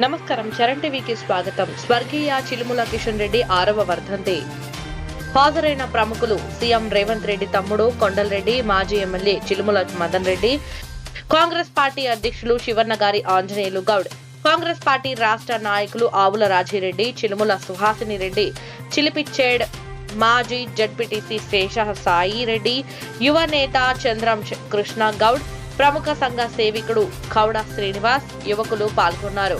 నమస్కారం. చరణ్ టీవీకి స్వాగతం. స్వర్గీయ చిలుముల కిషన్ రెడ్డి 6వ వర్ధంతి. హాజరైన ప్రముఖులు సీఎం రేవంత్ రెడ్డి తమ్ముడు కొండలరెడ్డి, మాజీ ఎమ్మెల్యే చిలుముల మదన్ రెడ్డి, కాంగ్రెస్ పార్టీ అధ్యక్షులు శివన్నగారి ఆంజనేయులు గౌడ్, కాంగ్రెస్ పార్టీ రాష్ట్ర నాయకులు ఆవుల రాజిరెడ్డి, చిలుముల సుహాసిని రెడ్డి, చిలిపిచ్చేడ్ మాజీ జడ్పీటీసీ శేష సాయి రెడ్డి, యువ నేత చంద్రం కృష్ణ గౌడ్, ప్రముఖ సంఘ సేవికుడు కౌడ శ్రీనివాస్, యువకులు పాల్గొన్నారు.